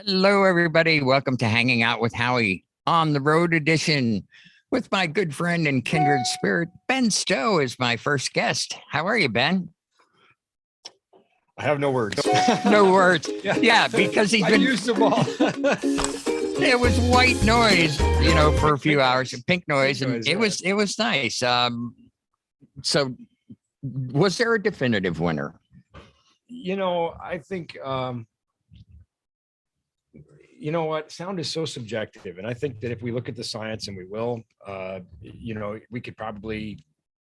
Hello, everybody. Welcome to Hanging Out with Howie on the Road edition with my good friend and kindred spirit, Ben Stowe, is my first guest. How are you, Ben? I have no words. No words. Yeah, because he's been used them all. It was white noise, for a few hours, pink noise, and it was nice. So was there a definitive winner? I think you know what, sound is so subjective, and I think that if we look at the science, and we will, we could probably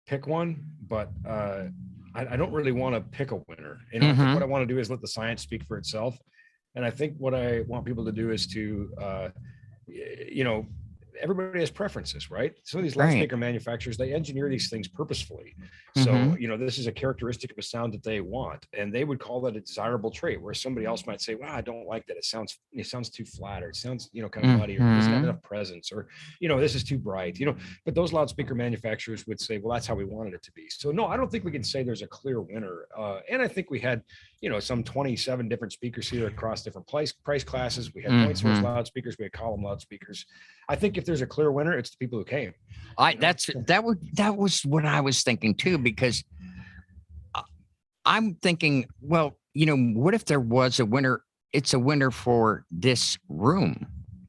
pick one, but I don't really want to pick a winner. I think what I want to do is let the science speak for itself. And I think what I want people to do is to everybody has preferences, right? Some of these loudspeaker manufacturers, they engineer these things purposefully. So, this is a characteristic of a sound that they want, and they would call that a desirable trait, where somebody else might say, wow, I don't like that. It sounds too flat, or it sounds, kind of muddy, or it doesn't have enough presence, or, this is too bright, but those loudspeaker manufacturers would say, well, that's how we wanted it to be. So no, I don't think we can say there's a clear winner. And I think we had, some 27 different speakers here across different price classes. We had point source loudspeakers, we had column loudspeakers. I think if there's a clear winner, it's the people who came. That was what I was thinking too, because I'm thinking, well, what if there was a winner? It's a winner for this room.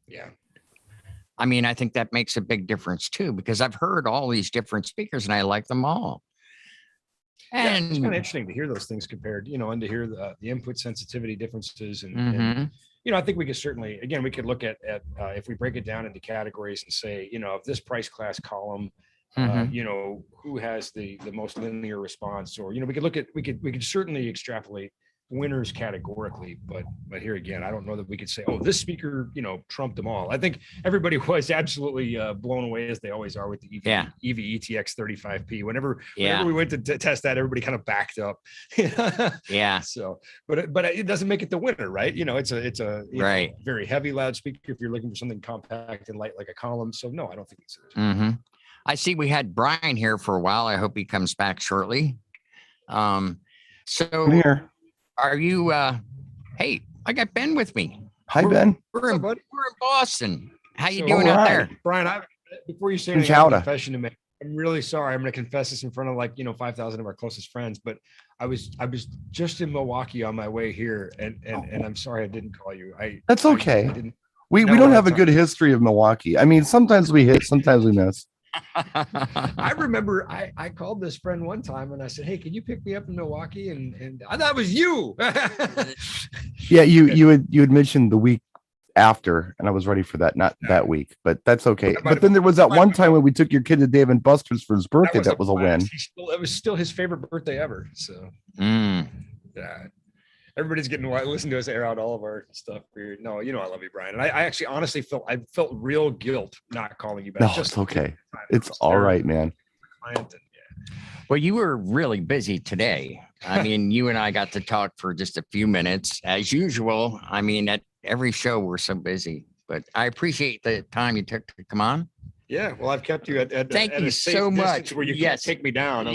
Yeah. I mean, I think that makes a big difference too, because I've heard all these different speakers and I like them all. And it's kind of interesting to hear those things compared, and to hear the input sensitivity differences. And I think we could certainly, again, we could look at if we break it down into categories and say, of this price class column, who has the most linear response, or, we could certainly extrapolate winners categorically, but here again, I don't know that we could say, oh, this speaker, trumped them all. I think everybody was absolutely blown away, as they always are, with the EV ETX 35P. Whenever we went to test that, everybody kind of backed up. Yeah. So, but it doesn't make it the winner, right? It's a very heavy loudspeaker if you're looking for something compact and light like a column. So no, I don't think it's. I see we had Brian here for a while. I hope he comes back shortly. So I'm here. Are you hey, I got Ben with me. Hi, Ben. We're in Boston. How you doing out there? Brian, before you say anything, I have a confession to make. I'm really sorry. I'm going to confess this in front of 5,000 of our closest friends, but I was just in Milwaukee on my way here, and I'm sorry I didn't call you. That's okay. We don't have a good history of Milwaukee. I mean, sometimes we hit, sometimes we miss. I remember I called this friend one time and I said, hey, can you pick me up in Milwaukee? And I thought it was you. Yeah, you had mentioned the week after, and I was ready for that, not that week, but that's okay. But then there was that one time when we took your kid to Dave and Buster's for his birthday. That was a win. It was still his favorite birthday ever. So yeah. Everybody's getting to listen to us air out all of our stuff. No, I love you, Brian. And I actually honestly felt real guilt not calling you back. No, it's okay. It's all right, man. Well, you were really busy today. I mean, you and I got to talk for just a few minutes as usual. I mean, at every show we're so busy, but I appreciate the time you took to come on. Yeah, well, I've kept you at thank you so much. Where you can't take me down.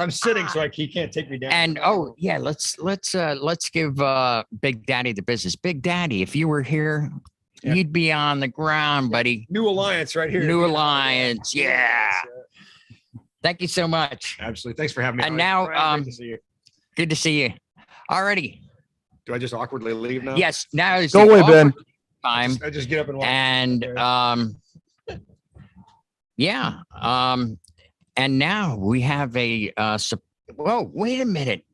I'm sitting, so he can't take me down. And let's give Big Daddy the business. Big Daddy, if you were here, you'd be on the ground, buddy. New Alliance right here. New Alliance, yeah. Thank you so much. Absolutely, thanks for having me. And now, Brian, good to see you. Good to see you. Alrighty. Do I just awkwardly leave now? Yes. Now is go away, Ben. Time. I just get up and walk. And yeah. And now we have a whoa, wait a minute.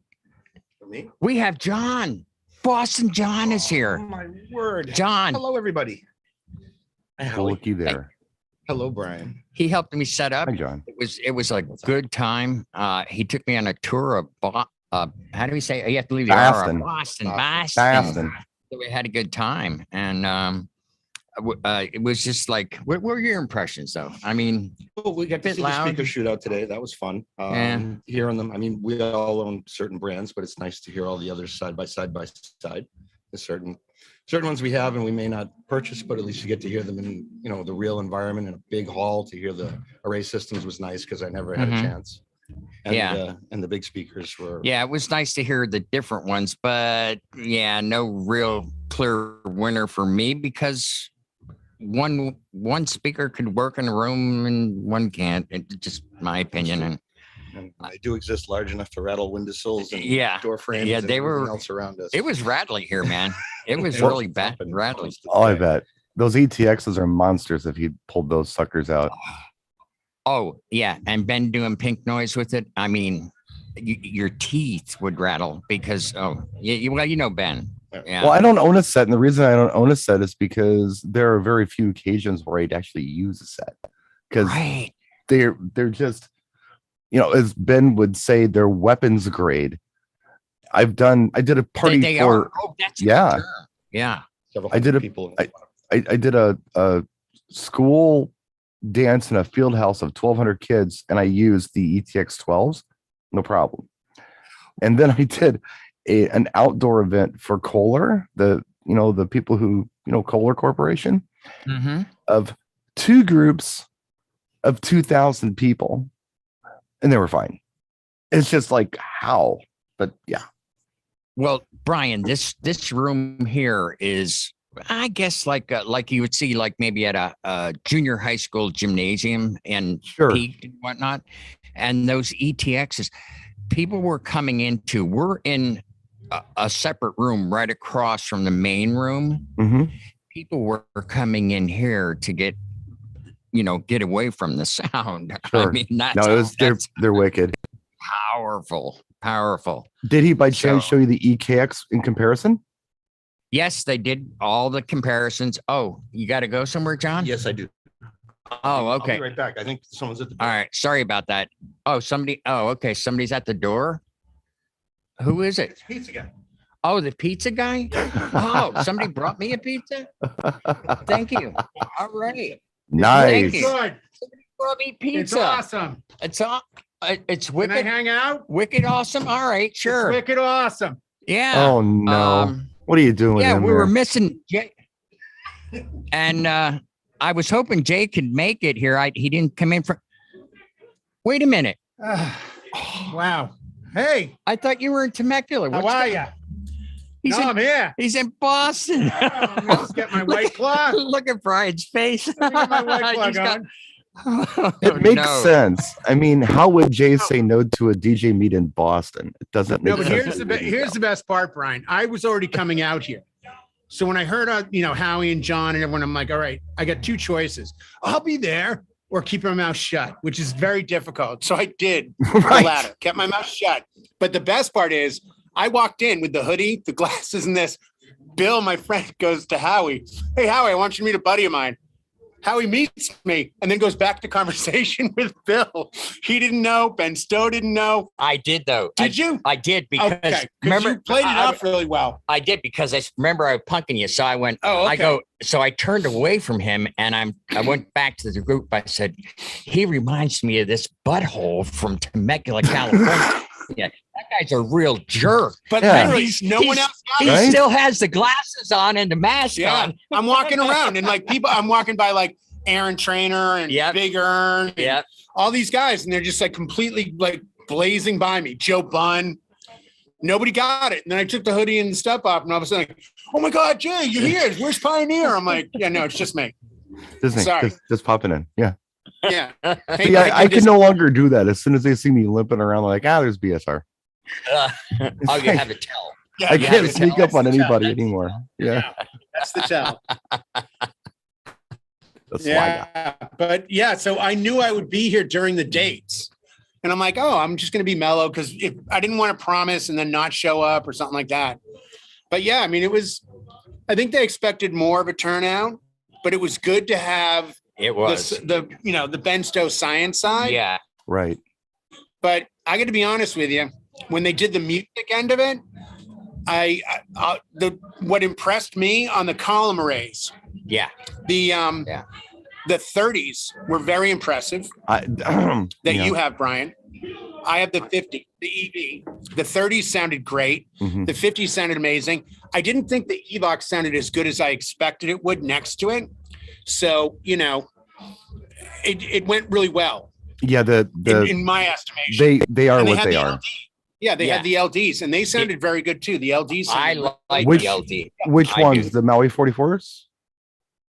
Me? We have John. Boston John is here. Oh my word. John. Hello, everybody. Go looky there. Hello, Brian. He helped me set up. Hi, John. It was a good time. He took me on a tour of how do we say? You have to leave the Boston. Boston. So we had a good time, and it was just like, what were your impressions, though? I mean, well, we got to see the speaker shootout today. That was fun. Hearing them. I mean, we all own certain brands, but it's nice to hear all the others side by side. The certain ones we have and we may not purchase, but at least you get to hear them in the real environment in a big hall. To hear the array systems was nice because I never had a chance. and the big speakers were. Yeah, it was nice to hear the different ones, but yeah, no real clear winner for me because one speaker could work in a room and one can't. It's just my opinion. And they do exist large enough to rattle windowsills and door frames. Yeah, and they were else around us. It was rattly here, man. It was really bad, rattly. Oh, I bet those ETXs are monsters if you pulled those suckers out. Oh yeah, and Ben doing pink noise with it. I mean, your teeth would rattle because well, you know Ben. Yeah. Well, I don't own a set, and the reason I don't own a set is because there are very few occasions where I'd actually use a set because they're just, as Ben would say, they're weapons grade. I did a party they for are. Oh, that's yeah. Several I did people. I did a school dance in a field house of 1,200 kids, and I used the ETX 12s, no problem. And then I did an outdoor event for Kohler, the people who Kohler Corporation, of 2 groups of 2,000 people, and they were fine. It's just like how, but yeah. Well, Brian, this room here is, I guess, like you would see, like maybe at a junior high school gymnasium and peaked and whatnot, and those ETXs, people were coming into. We're in a separate room right across from the main room. People were coming in here to get away from the sound. I mean, they're wicked, powerful. Did he by chance show you the EKX in comparison? Yes, they did all the comparisons. Oh, you got to go somewhere, John? Yes, I do. Oh, okay. I'll be right back. I think someone's at the door. All right. Sorry about that. Oh, okay. Somebody's at the door. Who is it? It's pizza guy. Oh, the pizza guy? Oh, somebody brought me a pizza? Thank you. All right. Nice. Thank you. Somebody brought me pizza. It's awesome. It's wicked. Can I hang out? Wicked awesome. All right, sure. It's wicked awesome. Yeah. Oh no. What are you doing? Yeah, we were missing Jay. And I was hoping Jay could make it here. He didn't come in for. Wait a minute. Wow. Hey. I thought you were in Temecula. How are you? I'm here. He's in Boston. Let's get my white claw. Look at Brian's face. Let me get my white claw going. It makes sense. I mean, how would Jay say no to a DJ meet in Boston? It doesn't make but sense. here's the best part, Brian. I was already coming out here. So when I heard, Howie and John and everyone, I'm like, all right, I got 2 choices. I'll be there or keep my mouth shut, which is very difficult. So I did the latter, kept my mouth shut. But the best part is I walked in with the hoodie, the glasses, and this. Bill, my friend, goes to Howie. Hey, Howie, I want you to meet a buddy of mine. Howie meets me and then goes back to conversation with Bill. He didn't know. Ben Stowe didn't know. I did, though. Did you? I did because remember you played it off really well. I did because I remember I was punking you. So I went, so I turned away from him and I went back to the group. I said, he reminds me of this butthole from Temecula, California. Yeah, that guy's a real jerk. But no one else got it. He still has the glasses on and the mask on. I'm walking around and I'm walking by like Aaron Trainer and Big Earn and all these guys, and they're just like completely like blazing by me. Joe Bunn. Nobody got it. And then I took the hoodie and stuff off, and all of a sudden, like, oh my God, Jay, you're here. Where's Pioneer? I'm like, yeah, no, it's just me. Sorry. Just popping in. Yeah. Yeah. Hey, I can no longer do that. As soon as they see me limping around, like, there's BSR. You have to tell. I can't sneak up on anybody anymore. Yeah. That's the tell. That's why. But so I knew I would be here during the dates. And I'm like, I'm just going to be mellow because if I didn't want to promise and then not show up or something like that. But yeah, I mean, I think they expected more of a turnout, but it was good to have the Ben Stowe science side. Yeah. Right. But I got to be honest with you, when they did the music end of it, what impressed me on the column arrays. Yeah. The 30s were very impressive. You have, Brian. I have the 50, the EV. The 30s sounded great. Mm-hmm. The 50s sounded amazing. I didn't think the Evox sounded as good as I expected it would next to it. So, it went really well. Yeah, in my estimation. they are And what had they the are. LD. Yeah, they had the LDs, and they sounded very good too. The LDs. I like Which- the LD. Which I ones? do. The Maui 44s?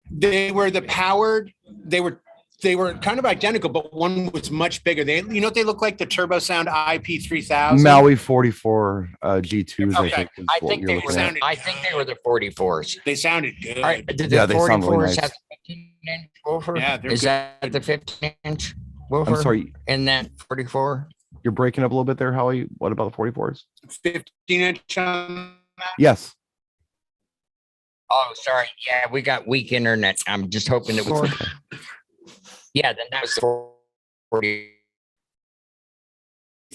They were the powered. They were kind of identical, but one was much bigger. What they look like? The Turbo Sound IP3000. Maui 44 G2s, I Okay. think. Is I what think you're they looking were. at. I think they were the 44s. They sounded good. All right, did Yeah, the they sound really 44s nice. have 15-inch woofer? Yeah, they're Is good. that the 15-inch woofer? I'm sorry, In that 44? you're breaking up a little bit there, Howie. What about the 44s? 15-inch on that. Yes. Oh, sorry. Yeah, we got weak internet. I'm just hoping it was. Yeah, then that was the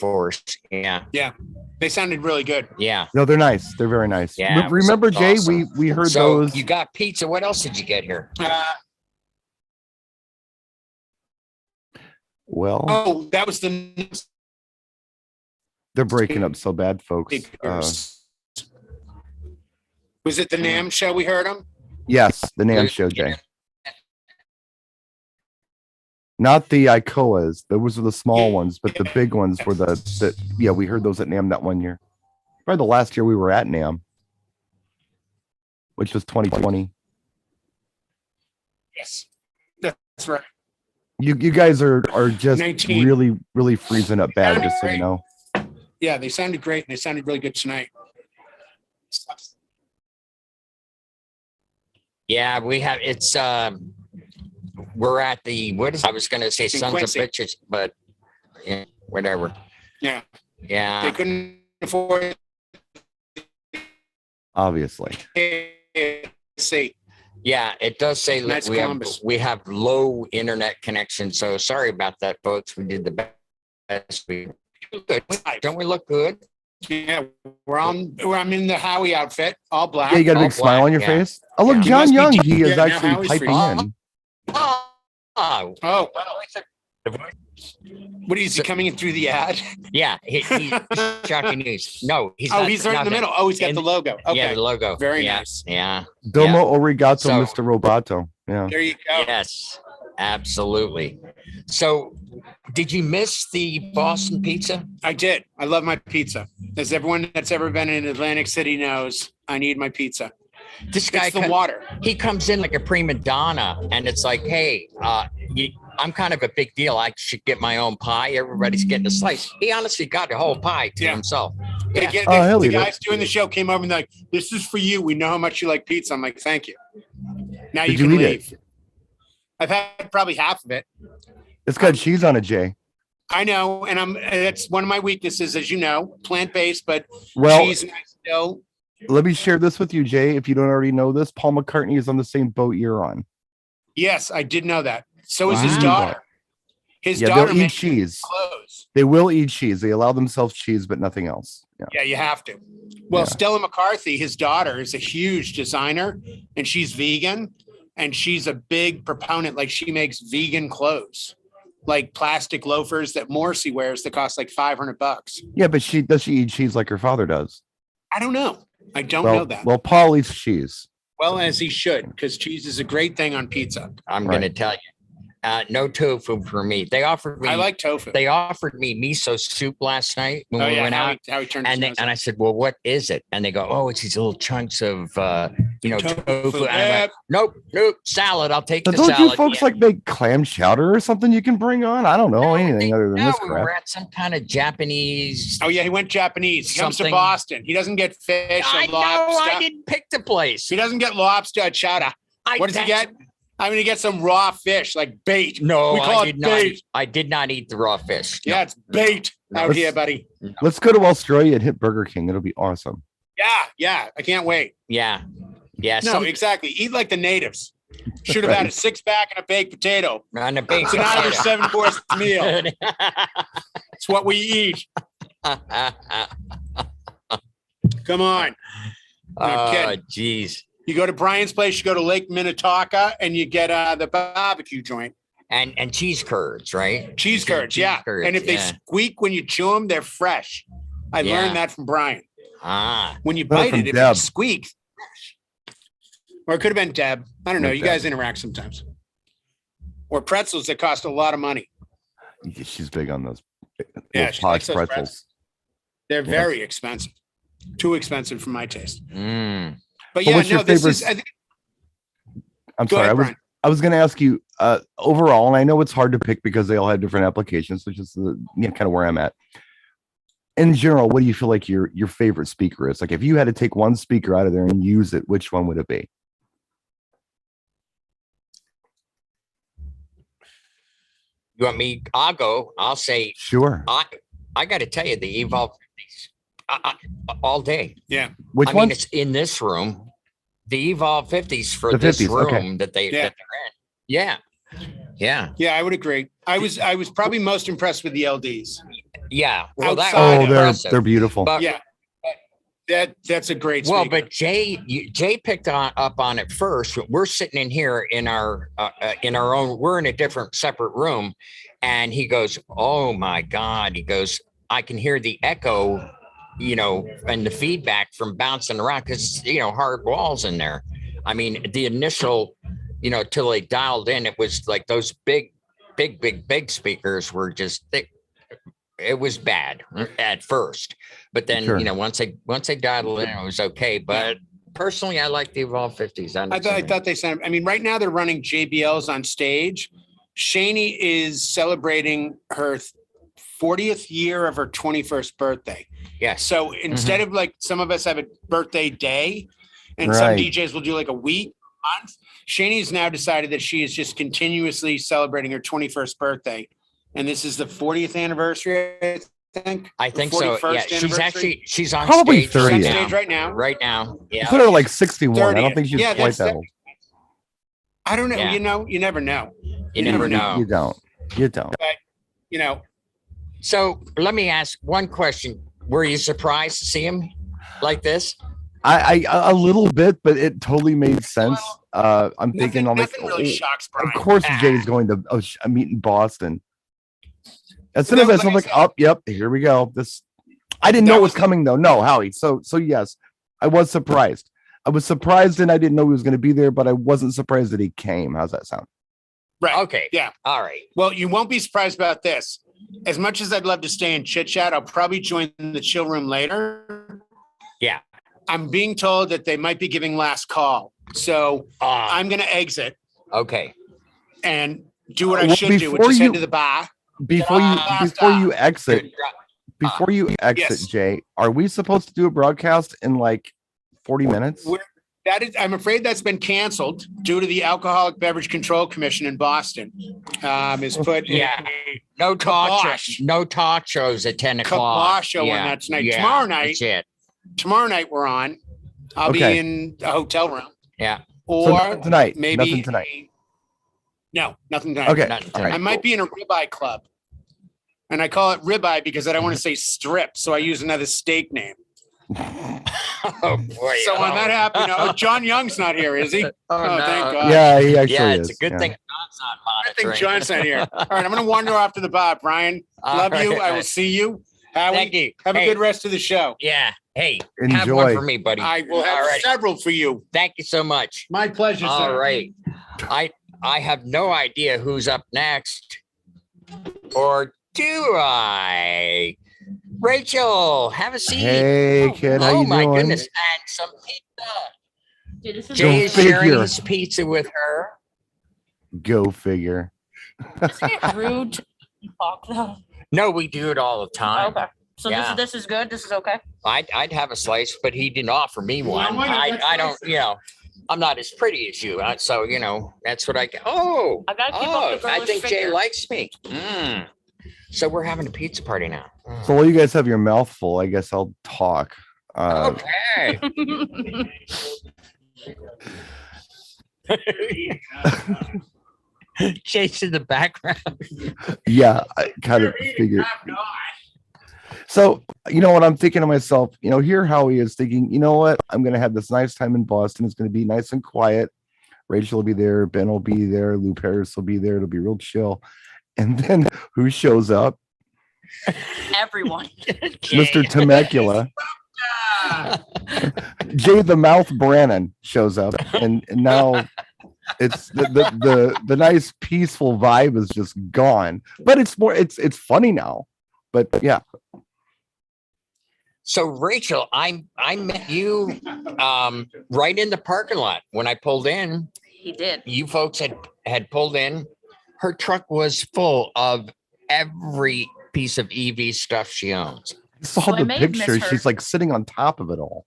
44s. Yeah. They sounded really good. Yeah. No, they're nice. They're very nice. Yeah, it was Remember, Jay, awesome. we heard So those. you got pizza. What else did you get here? Well, Oh, that was the they're breaking up so bad, folks. Was it the NAM show we heard them? Yes, the NAM show, Jay. Not the ICOAs. Those were the small ones, but the big ones were yeah, we heard those at NAM that one year. Probably the last year we were at NAM, which was 2020. Yes, that's right. You guys are just 19. really, really freezing up bad, just so you know. Yeah, they sounded great, and they sounded really good tonight. Yeah, we have. It's we're at the I was going to say sons Quincy. of bitches, but yeah, whatever. Yeah, they Yeah. couldn't afford Obviously. see. Yeah, it does say that That's Columbus. we have low internet connection. So sorry about that, folks. We did the best we could. Don't we look good? Yeah, I'm in the Howie outfit, all black. Yeah, you got a big all smile on your black, yeah. face. Oh, look, Yeah. He John must be Young. deep. He is Yeah, now actually Howie's piping freezing. in. Oh, Oh, the voice. what is he coming in through the ad? Yeah, he's shocking news. No, he's Oh, not. he's right in the nothing. middle. Oh, he's got the logo. Okay, Yeah, the logo. Very Yeah, nice. Yeah. Domo Origato, So- Mr. Roboto. Yeah. there you go. Yes, absolutely. So, did you miss the Boston pizza? I did. I love my pizza. As everyone that's ever been in Atlantic City knows, I need my pizza. This guy, It's the water. he comes in like a prima donna, and it's like, hey, I'm kind of a big deal. I should get my own pie. Everybody's getting a slice. He honestly got the whole pie to Yeah. himself. They Yeah. get, Oh, hell, the he did. guys doing the show came over and they're like, "This is for you. We know how much you like pizza." I'm like, "Thank you." Now Did you can you eat leave. I've had probably half of it. It's got cheese on it, Jay. I know, and that's one of my weaknesses, as you know, plant-based, but Well, cheese and I still. let me share this with you, Jay. If you don't already know this, Paul McCartney is on the same boat you're on. Yes, I did know that. So is his Wow. daughter. His Yeah, daughter they'll eat makes cheese. clothes. They will eat cheese. They allow themselves cheese, but nothing else. Yeah. Yeah, you have to. Well, Yeah. Stella McCarthy, his daughter, is a huge designer, and she's vegan, and she's a big proponent. Like she makes vegan clothes, like plastic loafers that Morrissey wears that cost like $500. Yeah, but she eat cheese like her father does? I don't know. I don't well, know that. Well, Paul eats cheese. Well, as he should, because cheese is a great thing on pizza. I'm Right. going to tell you, no tofu for me. They offered me. I like tofu. They offered me miso soup last night when Oh we yeah, went out. how he turned his And nose and up. I said, well, what is it? And they go, oh, it's these little chunks of, tofu. Tofu. And I'm like, nope, salad. I'll take But the don't salad. you folks Yeah. like make clam chowder or something you can bring on? I don't know anything other than No, this we crap. were at some kind of Japanese. Oh yeah, he went Japanese. He comes to Something- Boston. He doesn't get fish I or know. lobster. I didn't pick the place. He doesn't get lobster or chowder. What does he get? I'm gonna get some raw fish, like bait. No, We call I it did not. bait. I did not eat the raw fish. Yeah, it's bait out Let's- here, buddy. Let's go to Australia and hit Burger King. It'll be awesome. Yeah. I can't wait. Yeah. No, some- exactly. Eat like the natives. Should have had a 6-pack and a baked potato. on a baked It's not a potato. 7-course meal. It's what we eat. Come on. Oh, kidding. geez. You go to Brian's place, you go to Lake Minnetonka, and you get the barbecue joint. And cheese curds, right? Cheese curds, yeah. curds, And if they yeah. squeak when you chew them, they're fresh. I Yeah. learned that from Brian. Ah, When you No, bite from it, if Deb. it squeaks, fresh. Or it could have been Deb. I don't know. From You Deb. guys interact sometimes. Or pretzels that cost a lot of money. She's big on those. Yeah, those she Posh likes those pretzels. They're Yes. very expensive. Too expensive for my taste. Mm. But So yeah, what's your no, this favorite- is. I think, I'm Go sorry. ahead, Brian. I was going to ask you overall, and I know it's hard to pick because they all have different applications, which is kind of where I'm at. In general, what do you feel like your favorite speaker is? Like if you had to take one speaker out of there and use it, which one would it be? You want me? I'll go. I'll say Sure. I got to tell you, the Evolve 50s all day. yeah, Which I one? mean, it's in this room. The Evolve 50s for The this 50s, room okay. that Yeah. they're in. Yeah. Yeah. yeah, I would agree. I was probably most impressed with the LDs. Yeah. Well, that Outside was of- impressive. they're beautiful. But, Yeah, that's a great. well, speaker. but Jay picked up on it first. We're sitting in here in our own. We're in a different separate room, and he goes, "Oh my God!" He goes, "I can hear the echo, and the feedback from bouncing around because hard walls in there. I mean, the initial, till they dialed in, it was like those big speakers were just thick. It was bad at first, but then Sure. once they dialed in, it was okay. But personally, I like the Evolve 50s. I thought they sounded. I mean, right now they're running JBLs on stage. Shani is celebrating her 40th year of her 21st birthday. yes. So instead of like some of us have a birthday day, and some Right. DJs will do like a week, a month. Shani's now decided that she is just continuously celebrating her 21st birthday, and this is the 40th anniversary. I think so. Yeah, 41st she's on Probably stage. 30th. on Right stage now. right now. Right now. I Yeah. thought they were like 61. I don't 30th. think she's Yeah, quite that's that old. I don't know. Yeah. You never know. You never know. You don't. You don't. You know, So let me ask one question. Were you surprised to see him like this? I a little bit, but it totally made sense. I'm thinking, nothing really shocks of Brian. course, Jay's going to a meet in Boston. As soon No, as I like saw, I like, said- up, yep, here we go. I didn't know That it was was- coming though. No, Howie. So yes, I was surprised. I was surprised, and I didn't know he was going to be there, but I wasn't surprised that he came. How's that sound? Right. Okay. Yeah. All right. Well, you won't be surprised about this. As much as I'd love to stay and chit chat, I'll probably join the chill room later. Yeah. I'm being told that they might be giving last call. So I'm going to exit Okay. and do what I Well, should do, which before is you- head to the bar. Before you exit, Good job. before you exit, Yes. Jay, are we supposed to do a broadcast in like 40 minutes? I'm afraid that's been canceled due to the Alcoholic Beverage Control Commission in Boston. Is put Yeah. a No talk. Kibosh. No talk shows at 10 o'clock. kibosh on that tonight. Yeah, Tomorrow night, That's it. tomorrow night we're on. I'll Okay. be in a hotel room. Yeah. So Or nothing tonight. maybe Nothing tonight. No, nothing tonight. Okay. Nothing All right. I might be in a ribeye club. And I call it ribeye because I don't want to say strip. So I use another steak name. Oh boy. So on that happen, John Young's not here, is he? Oh, Oh, no. thank God. Yeah, he actually Yeah, is. it's a good yeah. thing John's not I think monitoring. John's not here. All right, I'm going to wander off to the bar, Brian. All Love you. right. I will see you. Howie, Thank you. have a Hey, good rest of the show. Yeah. Hey, have Enjoy. one for me, buddy. I will have All right. several for you. Thank you so much. My pleasure, All sir. right. I have no idea who's up next. Or do I? Rachel, have a seat. Hey, kid, how Oh you my doing? goodness. And some pizza. Dude, this is Jay is sharing figure. his pizza with her. Go figure. isn't it rude to talk though? No, we do it all the time. Okay. So Yeah. this is good. This is okay. I'd have a slice, but he didn't offer me Well, one. why not? I Let's don't, slice I'm not as pretty as you. So, that's what I get. Oh, I gotta keep up the I girlish think Jay figure. likes me. Mm. So we're having a pizza party now. So while you guys have your mouth full, I guess I'll talk. Okay. Jay's in the background. Yeah, I kind of figured. So, what I'm thinking to myself, here Howie is thinking, you know what? I'm going to have this nice time in Boston. It's going to be nice and quiet. Rachel will be there. Ben will be there. Lou Paris will be there. It'll be real chill. And then who shows up? Everyone. Mr. Temecula. Jay the Mouth Brannon shows up. And now It's the nice peaceful vibe is just gone. But it's funny now. But yeah. So Rachel, I met you right in the parking lot when I pulled in. He did. You folks had pulled in. Her truck was full of every piece of EV stuff she owns. I saw So I the may have picture. misheard. She's like sitting on top of it all.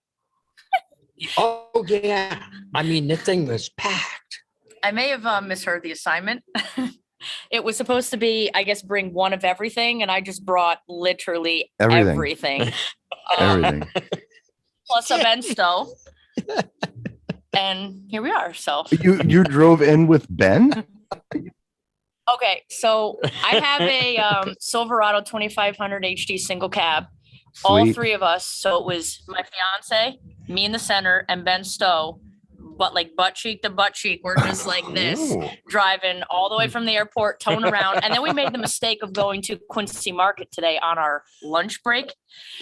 Oh yeah. I mean, the thing was packed. I may have misheard the assignment. It was supposed to be, I guess, bring one of everything, and I just brought literally Everything. everything. Everything. Plus a bench stove. And here we are. So You drove in with Ben? okay, so I have a Silverado 2500 HD single cab. All Sweet. three of us. So it was my fiance, me in the center, and Ben Stowe. But like butt cheek to butt cheek, we're just like this, Ooh. driving all the way from the airport, towing around. And then we made the mistake of going to Quincy Market today on our lunch break.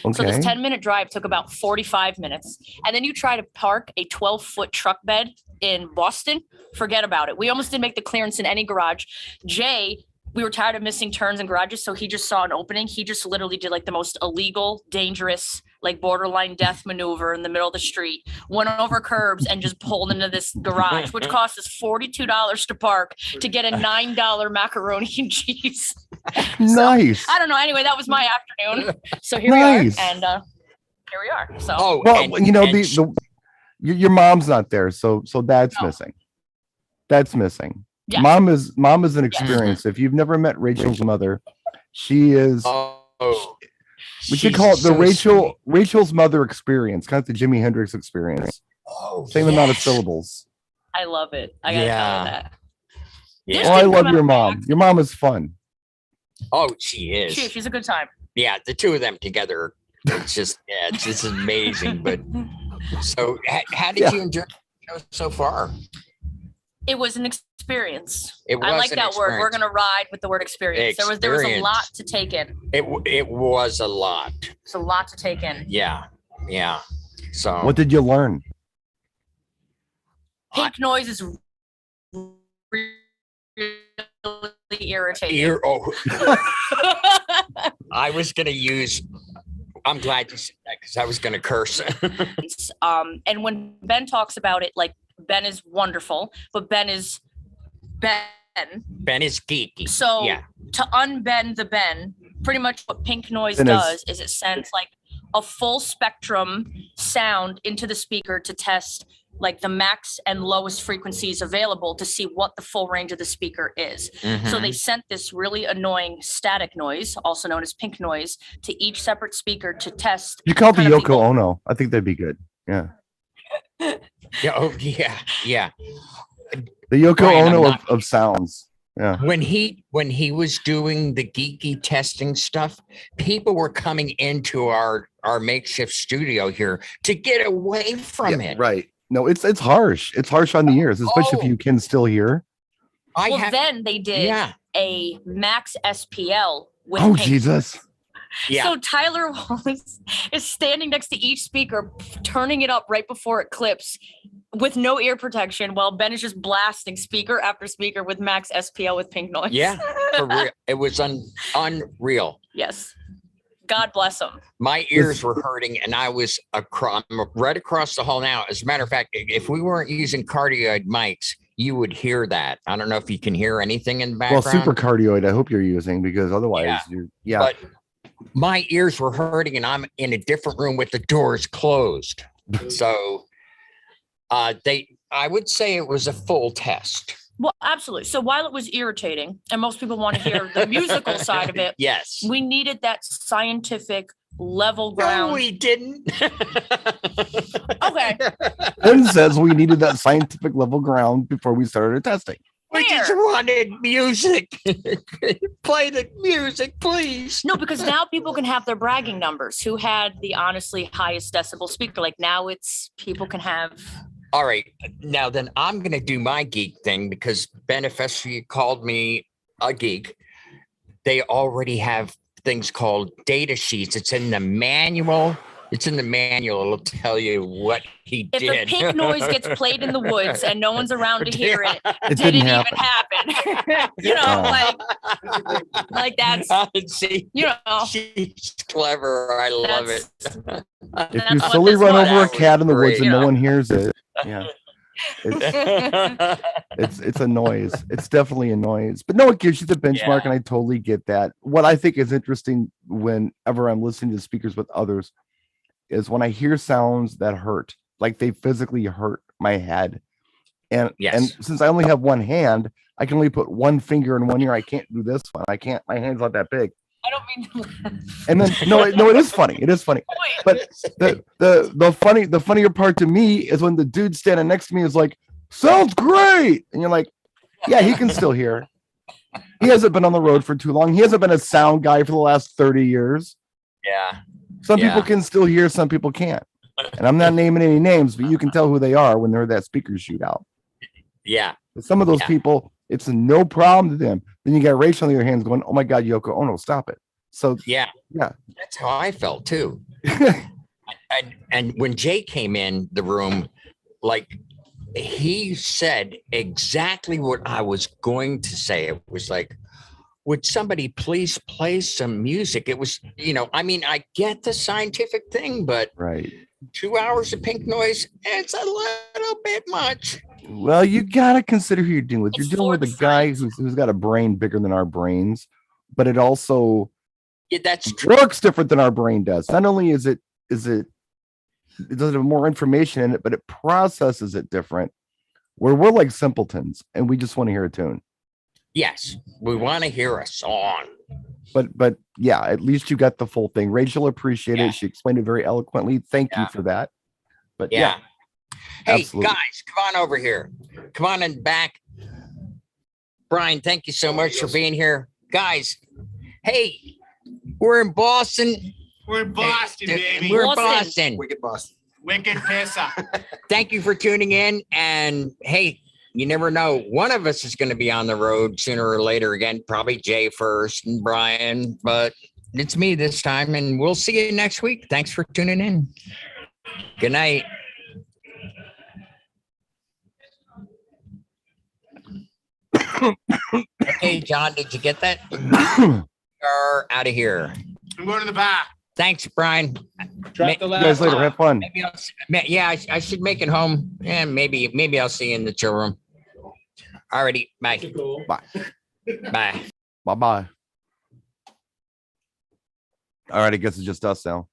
So this Okay. 10-minute drive took about 45 minutes. And then you try to park a 12-foot truck bed in Boston, forget about it. We almost didn't make the clearance in any garage. Jay, we were tired of missing turns and garages, so he just saw an opening. He just literally did like the most illegal, dangerous, like borderline death maneuver in the middle of the street, went over curbs and just pulled into this garage, which cost us $42 to park to get a $9 macaroni and cheese. Nice. I don't know. Anyway, that was my afternoon. So here Nice. we are. And here we are. So Oh, Well, and- you know, and your mom's not there, so that's No. missing. That's missing. Yes. Mom is an experience. If you've never met Rachel's mother, she is. Oh, We should she's call it the so Rachel's mother experience, kind of the Jimi Hendrix experience. Oh, Same amount of yes. syllables. I love it. I gotta tell Yeah. you that. Yeah. This Oh, I didn't love come your out mom. Your mom is fun. Oh, she is. She's a good time. Yeah, the two of them together. It's just it's just amazing. But so, how did Yeah. you enjoy the show so far? It was an experience. It was I like an that word. We're experience. gonna ride with the word experience. There was a Experience. lot to take in. It was a lot. It's a lot to take in. Yeah, yeah. So What did you learn? Pink noise is really irritating. I was gonna use. I'm glad you said that because I was gonna curse. And when Ben talks about it, like Ben is wonderful, but Ben is Ben. Ben is geeky. So yeah, to unbend the Ben, pretty much what pink noise Ben is- does is it sends like a full spectrum sound into the speaker to test like the max and lowest frequencies available to see what the full range of the speaker is. So Mhm. they sent this really annoying static noise, also known as pink noise, to each separate speaker to test. You called the kind of the Yoko old- Ono. I think that'd be good. Yeah. Yeah. Oh yeah. Yeah. The Yoko Brian, I'm Ono not- of sounds. Yeah. When he was doing the geeky testing stuff, people were coming into our makeshift studio here to get away from Yeah, it. right. No, it's harsh. It's harsh on the ears, especially if Oh. you can still hear. I Well, have, then they did yeah, a max SPL with Oh, pink. Jesus. yeah. So Tyler Wallace is standing next to each speaker, turning it up right before it clips with no ear protection, while Ben is just blasting speaker after speaker with max SPL with pink noise. Yeah, for real. It was unreal. Yes. God bless him. My ears were hurting, and I was right across the hall now. As a matter of fact, if we weren't using cardioid mics, you would hear that. I don't know if you can hear anything in the Well, background. super cardioid, I hope you're using, because otherwise Yeah. you're yeah. But my ears were hurting, and I'm in a different room with the doors closed. So I would say it was a full test. Well, absolutely. So while it was irritating, and most people want to hear the musical side of it, Yes. we needed that scientific level No, ground. we didn't. Okay. Ben says we needed that scientific level ground before we started testing. We just Where? wanted music. Play the music, please. No, because now people can have their bragging numbers. Who had the honestly highest decibel speaker? Like now it's people can have. All right. Now then I'm gonna do my geek thing because Beneficia called me a geek. They already have things called data sheets. It's in the manual It's in the manual. It'll tell you what he If did. the pink noise gets played in the woods and no one's around to hear it, It didn't didn't even happen. You know, like that's, See, you know, she's clever. I love it. that's- If you what slowly this run was. over a That was cat in the woods great. and You no know. one hears it, yeah, it's a noise. It's definitely a noise. But no, it gives you the benchmark, and I totally get that. What I think is interesting whenever I'm listening to speakers with others is when I hear sounds that hurt, like they physically hurt my head. And since I only have one hand, I can only put one finger in one ear. I can't do this one. I can't. My hand's not that big. I don't mean to. And then no, it is funny. It is funny. But the funnier part to me is when the dude standing next to me is like, "Sounds great," and you're like, "Yeah, he can still hear. He hasn't been on the road for too long. He hasn't been a sound guy for the last 30 years. Yeah. Some people can still hear, some people can't. And I'm not naming any names, but you can tell who they are when they're at that speaker shootout. Yeah. But some of those people, it's no problem to them. Then you got Rachel on your hands going, "Oh my God, Yoko, oh no, stop it." So yeah, that's how I felt too. and when Jay came in the room, like he said exactly what I was going to say. It was like, would somebody please play some music? It was, I mean, I get the scientific thing, but 2 hours of pink noise, it's a little bit much. Well, you got to consider who you're dealing with. You're dealing with a guy who's got a brain bigger than our brains, but it also that's works different than our brain does. Not only it does have more information in it, but it processes it different, where we're like simpletons and we just want to hear a tune. Yes, we want to hear a song. But yeah, at least you got the full thing. Rachel appreciated it. She explained it very eloquently. Thank you for that. But Hey, absolutely. guys, come on over here. Come on in back. Brian, thank you so much for being here. Guys, hey, we're in Boston. We're in Boston, baby. We're in Boston. Wicked Boston. Wicked pisser. Thank you for tuning in. And hey, you never know. One of us is going to be on the road sooner or later again. Probably Jay first and Brian, but it's me this time. And we'll see you next week. Thanks for tuning in. Good night. Okay, John, did you get that? Are out of here. I'm going to the bar. Thanks, Brian. Drop the You guys later. Have fun. Maybe I should make it home. Yeah, maybe I'll see you in the chill room. Alrighty, bye. Bye. Bye. Bye-bye. All right, I guess it's just us now.